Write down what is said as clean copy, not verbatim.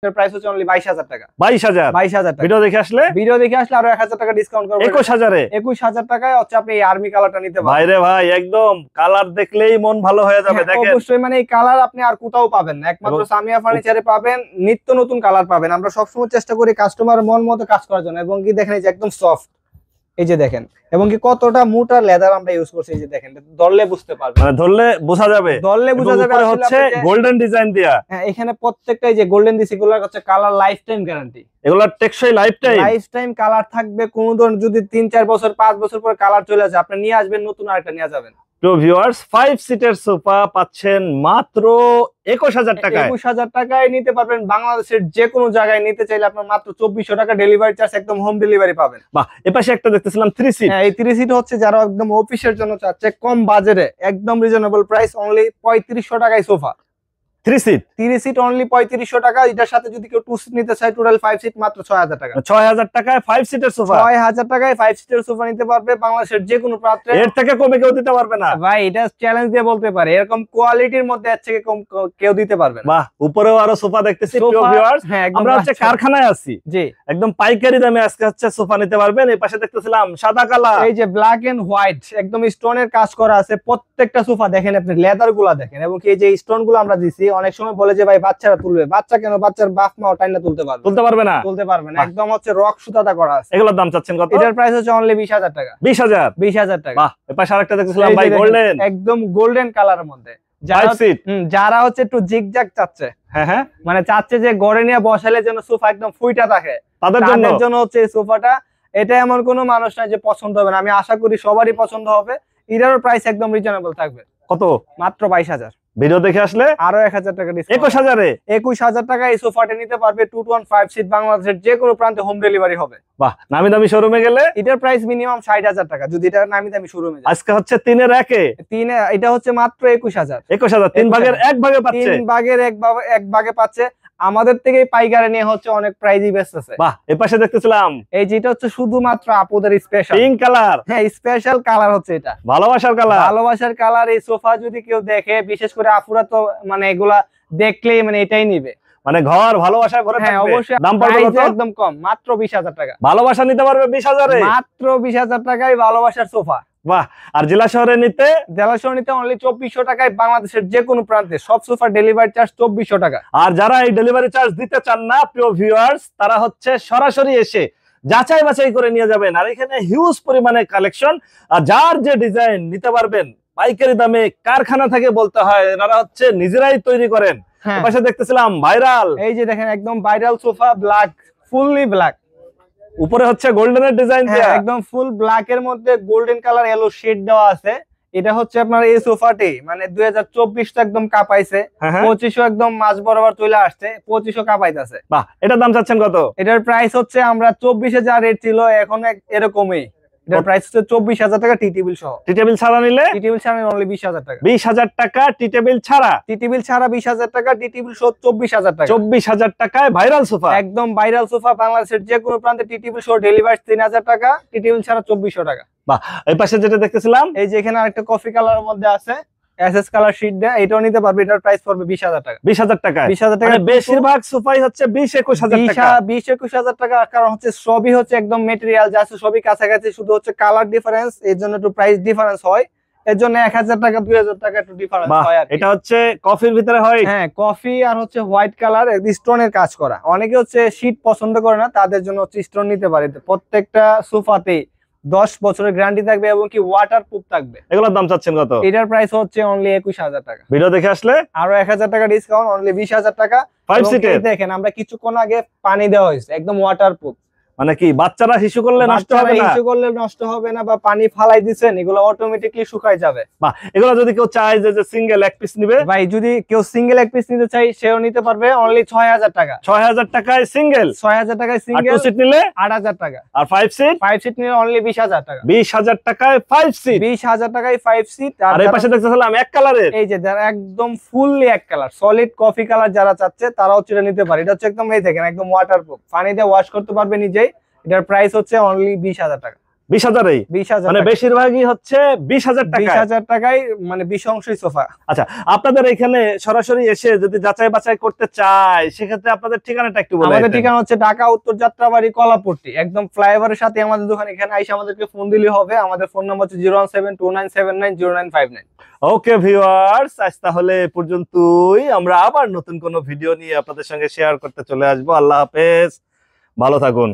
এর প্রাইস হচ্ছে অনলি 22,000 টাকা। 22,000 টাকা। ভিডিও দেখে আসলে আরো 1,000 টাকা ডিসকাউন্ট করব। 21,000 টাকায় হচ্ছে আপনি এই আর্মি কালারটা নিতে পারবেন। ভাইরে ভাই, একদম কালার দেখলেই মন ভালো হয়ে যাবে। দেখেন অবশ্যই, মানে এই কালার আপনি আর কোথাও পাবেন না, একমাত্র সামিয়া ফার্নিচারে পাবেন। নিত্য নতুন কালার পাবেন। আমরা সবসময় চেষ্টা করি কাস্টমার মন মতো কাজ করার জন্য। এবং কি দেখেন, এই যে একদম সফট, এই যে দেখেন, এবং কি কতটা মোটা লেদার আমরা ইউজ করছি। এই যে দেখেন, ধরলে বুঝতে পারবেন, মানে ধরলে বোঝা যাবে। আসলে হচ্ছে গোল্ডেন ডিজাইন দিয়া। হ্যাঁ, এখানে প্রত্যেকটা এই যে গোল্ডেন দিছি, এগুলো হচ্ছে কালার লাইফ টাইম গ্যারান্টি। এগুলো টেকসই লাইফ টাইম কালার থাকবে। কোন ধরনের যদি 3-4 বছর 5 বছর পর কালার চলে যায়, আপনি নিয়ে আসবেন, নতুন আরেকটা নিয়ে যাবেন। তো ভিউয়ার্স, 5 সিটের সোফা পাচ্ছেন মাত্র 21,000 টাকায়। 21,000 টাকায় নিতে পারবেন। বাংলাদেশের যে কোনো জায়গায় নিতে চাইলে আপনার মাত্র 2400 টাকা ডেলিভারি চার্জ, একদম হোম ডেলিভারি পাবেন। বাহ, এপাশে একটা দেখতেছিলাম 3 সিট। হ্যাঁ, এই 3 সিট হচ্ছে যারা একদম অফিসের জন্য চাচ্ছে, কম বাজেটে, একদম রিজনেবল প্রাইস, অনলি 3500 টাকায় সোফা। 3 সিট অনলি 3500 টাকা। এটার সাথে যদি কেউ 2 সিট নিতে চায়, টোটাল 5 সিট মাত্র 6000 টাকা। 6000 টাকায় 5 সিটের সোফা। 6000 টাকায় 5 সিটের সোফা নিতে পারবে বাংলাদেশের যে কোনো প্রান্তে। এর থেকে কমে কেউ দিতে পারবে না ভাই, এটা চ্যালেঞ্জ দিয়ে বলতে পারে, এরকম কোয়ালিটির মধ্যে এর থেকে কম কেউ দিতে পারবে না। বাহ, উপরেও আরো সোফা দেখতেছি প্রিয় ভিউয়ার্স। আমরা হচ্ছে কারখানায় আছি, জি, একদম পাইকারি দামে আজকে হচ্ছে সোফা নিতে পারবেন। এই পাশে দেখতেছিলাম সাদা কালার, এই যে ব্ল্যাক এন্ড হোয়াইট, একদম স্টোনের কাজ করা আছে প্রত্যেকটা সোফা। দেখেন আপনি লেদার গুলা দেখেন, এবং এই যে স্টোন গুলো আমরা দিছি। অনেক সময় বলে যে ভাই বাচ্চারা তুলবে, বাচ্চা কেন, বাচ্চার বাপ মা টাইনা তুলতে পারবে না। একদম হচ্ছে রক সুতাটা করা আছে। এগুলোর দাম চাচ্ছেন কত? এটার প্রাইস হচ্ছে অনলি 20,000 টাকা। 20,000 টাকা। বাহ, এপাশে আরেকটা দেখতেছিলাম ভাই, গোল্ডেন, একদম গোল্ডেন কালারের মধ্যে। যারা হচ্ছে একটু জিগজাগ চাচ্ছে, হ্যাঁ, মানে চাচ্ছে যে গড়ে নিয়ে বসালে যেন সোফা একদম ফুইটা থাকে, তাদের জন্য হচ্ছে এই সোফাটা। এটা এমন কোনো মানুষ নাই যে পছন্দ হবে না। আমি আশা করি সবারই পছন্দ হবে। এটারও প্রাইস একদম রিজনেবল থাকবে। কত? মাত্র 22,000। ভিডিও দেখে আসলে আরো 1000 টাকা ডিসকাউন্ট। 21,000 টাকা এই সোফাটা নিতে পারবে। 2-5 সিট, বাংলাদেশের যে কোনো প্রান্তে হোম ডেলিভারি হবে। বাহ, নামি দামি শোরুমে গেলে এটার প্রাইস মিনিমাম 60,000 টাকা, যদি এটা নামি দামি শোরুমে যায়। আজকে হচ্ছে 3 এর 1-এ, এটা হচ্ছে মাত্র 21,000। 3 ভাগের 1 ভাগে পাচ্ছে। 3 ভাগের 1 ভাগে পাচ্ছে। আমাদের থেকে পাইকারি নিয়ে হচ্ছে অনেক প্রাইজই বেচতেছে। বাহ, এপাশে দেখতেছিলাম এই যেটা হচ্ছে শুধুমাত্র আপুদের স্পেশাল পিঙ্ক কালার। হ্যাঁ, স্পেশাল কালার হচ্ছে এটা, ভালোবাসার কালার। এই সোফা যদি কেউ দেখে, বিশেষ করে আপুরা তো মানে এগুলা দেখলেই মানে এটাই নিবে, মানে ঘর ভালোবাসায় ভরে থাকবে। অবশ্যই। দাম পড়বে কত? একদম কম, মাত্র 20,000 টাকা। ভালোবাসা নিতে পারবে 20,000-এ, মাত্র 20,000 টাকায় ভালোবাসার সোফা। বাহ, আর জেলা শহরে নিতে অনলি 2400 টাকায়, বাংলাদেশের যে কোনো প্রান্তে সব সোফা ডেলিভারি চার্জ 2400 টাকা। আর যারা এই ডেলিভারি চার্জ দিতে চান না প্রিয় ভিউয়ার্স, তারা হচ্ছে সরাসরি এসে যাচাই বাছাই করে নিয়ে যাবেন। আর এখানে হিউজ পরিমাণে কালেকশন, আর যার যে ডিজাইন নিতে পারবেন পাইকারি দামে। কারখানা থেকে বলতে হয়, এনারা হচ্ছে নিজেরাই তৈরি করেন। পাশে দেখতেছিলাম ভাইরাল, এই যে দেখেন একদম viral sofa, black, fully black. উপরে হচ্ছে গোল্ডেনের ডিজাইন দেয়া, একদম ফুল ব্ল্যাক এর মধ্যে গোল্ডেন কালার এলো শেড দেওয়া আছে। এটা হচ্ছে আপনার এই সোফাটি মানে 2024 তো একদম কাঁপাইছে, 2500 একদম মাঝ বরাবর চলে আসছে, 2500 কাঁপাইতেছে। বাহ, এটার দাম চাচ্ছেন কত? এটার প্রাইস হচ্ছে আমরা 24,000 যা রেট ছিল এখন এরকমই। এটার প্রাইস হচ্ছে 24,000 টাকা টি টেবিল সহ। টি টেবিল ছাড়া নিলে? টি টেবিল ছাড়া অনলি 20,000 টাকা। 20,000 টাকা টি টেবিল ছাড়া। টি টেবিল ছাড়া 20,000 টাকা, টি টেবিল সহ 24,000 টাকা। 24,000 টাকায় ভাইরাল সোফা, একদম ভাইরাল সোফা। বাংলাদেশের যে কোনো প্রান্তে টি টেবিল সহ ডেলিভারি 3,000 টাকা, টি টেবিল ছাড়া 2400 টাকা। বাহ, এই পাশে যেটা দেখতেছিলাম, এই যে এখানে আরেকটা কফি কালারের মধ্যে আছে, এসএস কালার শীট দেয়া, এটাও নিতে পারবে। এটার প্রাইস পড়বে 20,000 টাকা। 20,000 টাকা। 20,000 টাকা। মানে বেশিরভাগ সোফাই হচ্ছে 20-21,000 টাকা। 20-21,000 টাকা। কারণ হচ্ছে সবই হচ্ছে একদম মেটেরিয়াল যা আছে সবই কাছাকাছি, শুধু হচ্ছে কালার ডিফারেন্স, এর জন্য একটু প্রাইস ডিফারেন্স হয়। এর জন্য 1000 টাকা 2000 টাকা একটু ডিফারেন্স হয়। আর এটা হচ্ছে কফির ভিতরে হয়, হ্যাঁ, কফি আর হচ্ছে হোয়াইট কালার স্টোনের কাজ করা। অনেকে হচ্ছে শীট পছন্দ করে না, তাদের জন্য হচ্ছে স্টোন নিতে পারে। প্রত্যেকটা সোফাতেই 10 বছরের গ্যারান্টি থাকবে এবং কি ওয়াটারপ্রুফ থাকবে। এগুলোর দাম চাচ্ছেন কত? এটার প্রাইস হচ্ছে অনলি 21,000 টাকা। ভিডিও দেখে আসলে আরো 1000 টাকা ডিসকাউন্ট, অনলি 20,000 টাকা। 5 সিটের দেখেন আমরা কিছুক্ষণ আগে পানি দেওয়া হয়েছে, একদম ওয়াটারপ্রুফ। মানে কি বাচ্চারা হিসু করলে নষ্ট হবে না? হিসু করলে নষ্ট হবে না, বা পানি ফালাই দিবেন এগুলো অটোমেটিক্যালি শুকায় যাবে। বাহ, এগুলো যদি কেউ চায় যে সিঙ্গেল এক পিস নিবে, ভাই যদি কেউ সিঙ্গেল এক পিস নিতে চাই সেও নিতে পারবে, অনলি 6,000 টাকা। 6,000 টাকায় সিঙ্গেল, 6,000 টাকায় সিঙ্গেল। 2 সিট নিলে 8,000 টাকা। আর 5 সিট নিলে অনলি 20,000 টাকা। 20,000 টাকায় 5 সিট। 20,000 টাকায় 5 সিট। আর এই পাশে দেখতেছিলাম এক কালারের, এই যে যারা একদম ফুললি এক কালার সলিড কফি কালার যারা চাচ্ছে তারা হচ্ছে এটা নিতে পারে। এটা হচ্ছে একদম এই দেখেন একদম ওয়াটারপ্রুফ, পানি দিয়ে ওয়াশ করতে পারবে নিজেই। এটার প্রাইস হচ্ছে অনলি 20,000 টাকা। 20,000-এই 20,000 মানে বেশিরভাগই হচ্ছে 20,000 টাকা। 20,000 টাকায় মানে 20 অংশই সোফা। আচ্ছা, আপনাদের এখানে সরাসরি এসে যদি যাচাই বাছাই করতে চায় সেক্ষেত্রে আপনাদের ঠিকানাটা একটু বলে আমাদের দিতেন। ঠিকানা হচ্ছে ঢাকা উত্তর যাত্রাবাড়ি কলাপট্টি, একদম ফ্লাইওভারের সাথে আমাদের দোকান। এখানে আইসা আমাদেরকে ফোন দিলে হবে। আমাদের ফোন নাম্বার হচ্ছে 01729790959। ওকে ভিউয়ার্স, আজ তাহলে এ পর্যন্তই। আমরা আবার নতুন কোনো ভিডিও নিয়ে আপনাদের সঙ্গে শেয়ার করতে চলে আসবো। আল্লাহ হাফেজ, ভালো থাকুন।